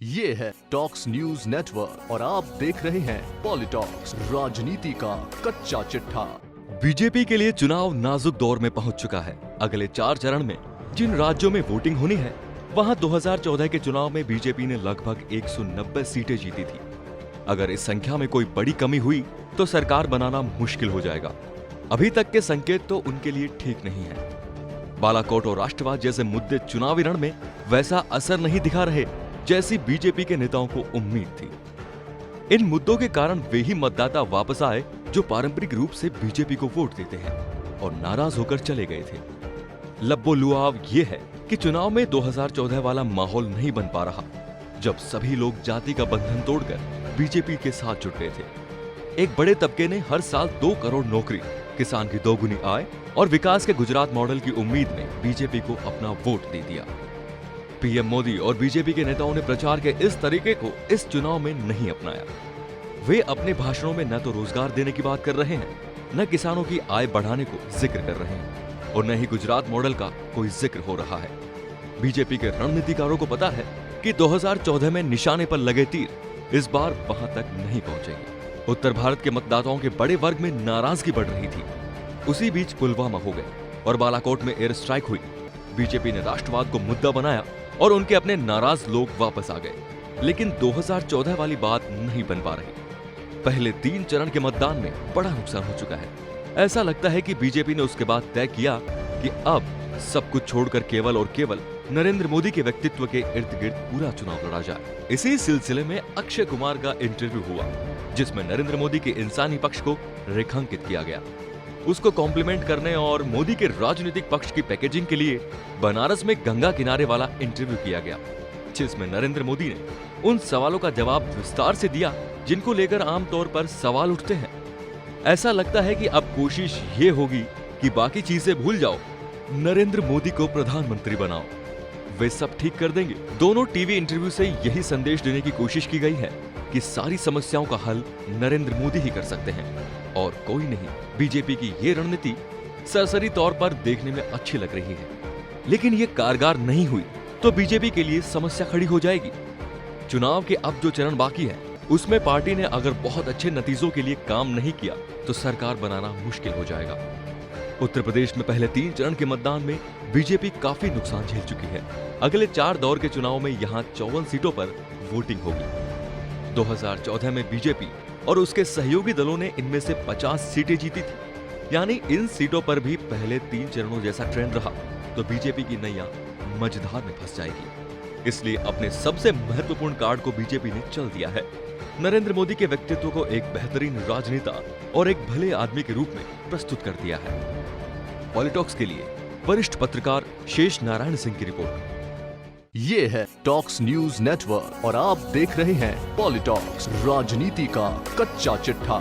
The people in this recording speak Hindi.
ये है टॉक्स न्यूज नेटवर्क और आप देख रहे हैं पॉलिटॉक्स, राजनीति का कच्चा चिट्ठा। बीजेपी के लिए चुनाव नाजुक दौर में पहुंच चुका है। अगले 4 चरण में जिन राज्यों में वोटिंग होनी है, वहां 2014 के चुनाव में बीजेपी ने लगभग 190 सीटें जीती थी। अगर इस संख्या में कोई बड़ी कमी हुई तो सरकार बनाना मुश्किल हो जाएगा। अभी तक के संकेत तो उनके लिए ठीक नहीं है। बालाकोट और राष्ट्रवाद जैसे मुद्दे चुनावी रण में वैसा असर नहीं दिखा रहे जैसी बीजेपी के नेताओं को उम्मीद थी। इन मुद्दों के कारण वे ही मतदाता वापस आए जो पारंपरिक रूप से बीजेपी को वोट देते हैं और नाराज होकर चले गए थे। लब्बो लुआव ये है कि चुनाव में 2014 वाला माहौल नहीं बन पा रहा, जब सभी लोग जाति का बंधन तोड़कर बीजेपी के साथ जुट गए थे। एक बड़े तबके ने हर साल 2 करोड़ नौकरी, किसान की दोगुनी आय और विकास के गुजरात मॉडल की उम्मीद में बीजेपी को अपना वोट दे दिया। पीएम मोदी और बीजेपी के नेताओं ने प्रचार के इस तरीके को इस चुनाव में नहीं अपनाया। वे अपने भाषणों में न तो रोजगार देने की बात कर रहे हैं, न किसानों की आय बढ़ाने को जिक्र कर रहे हैं और न ही गुजरात मॉडल का कोई जिक्र हो रहा है। बीजेपी के रणनीतिकारों को पता है कि 2014 में निशाने पर लगे तीर इस बार वहां तक नहीं पहुंचेंगे। उत्तर भारत के मतदाताओं के बड़े वर्ग में नाराजगी बढ़ रही थी। उसी बीच पुलवामा हो गए और बालाकोट में एयर स्ट्राइक हुई। बीजेपी ने राष्ट्रवाद को मुद्दा बनाया और उनके अपने नाराज लोग वापस आ गए, लेकिन 2014 वाली बात नहीं बन पा रही। पहले 3 चरण के मतदान में बड़ा नुकसान हो चुका है। ऐसा लगता है कि बीजेपी ने उसके बाद तय किया कि अब सब कुछ छोड़कर केवल और केवल नरेंद्र मोदी के व्यक्तित्व के इर्द गिर्द पूरा चुनाव लड़ा जाए। इसी सिलसिले में अक्षय कुमार का इंटरव्यू हुआ, जिसमें नरेंद्र मोदी के इंसानी पक्ष को रेखांकित किया गया। उसको कॉम्प्लीमेंट करने और मोदी के राजनीतिक पक्ष की पैकेजिंग के लिए बनारस में गंगा किनारे वाला इंटरव्यू किया गया, जिसमें नरेंद्र मोदी ने उन सवालों का जवाब विस्तार से दिया जिनको लेकर आमतौर पर सवाल उठते हैं। ऐसा लगता है कि अब कोशिश ये होगी कि बाकी चीजें भूल जाओ, नरेंद्र मोदी को प्रधानमंत्री बनाओ, वे सब ठीक कर देंगे। दोनों टीवी इंटरव्यू से यही संदेश देने की कोशिश की गई है कि सारी समस्याओं का हल नरेंद्र मोदी ही कर सकते हैं और कोई नहीं। बीजेपी की ये रणनीति सरसरी तौर पर देखने में अच्छी लग रही है, लेकिन ये कारगर नहीं हुई तो बीजेपी के लिए समस्या खड़ी हो जाएगी। चुनाव के अब जो चरण बाकी है, उसमें पार्टी ने अगर बहुत अच्छे नतीजों के लिए काम नहीं किया तो सरकार बनाना मुश्किल हो जाएगा। उत्तर प्रदेश में पहले 3 चरण के मतदान में बीजेपी काफी नुकसान झेल चुकी है। अगले 4 दौर के चुनाव में यहाँ 54 सीटों पर वोटिंग होगी। 2014 में बीजेपी और उसके सहयोगी दलों ने इनमें से 50 सीटें जीती थी, यानी इन सीटों पर भी पहले 3 चरणों जैसा ट्रेंड रहा तो बीजेपी की नैया मझधार में फंस जाएगी। इसलिए अपने सबसे महत्वपूर्ण कार्ड को बीजेपी ने चल दिया है। नरेंद्र मोदी के व्यक्तित्व को एक बेहतरीन राजनेता और एक भले आदमी के रूप में प्रस्तुत कर दिया है। पॉलिटॉक्स के लिए वरिष्ठ पत्रकार शेष नारायण सिंह की रिपोर्ट। ये है टॉक्स न्यूज नेटवर्क और आप देख रहे हैं पॉलिटॉक्स, राजनीति का कच्चा चिट्ठा।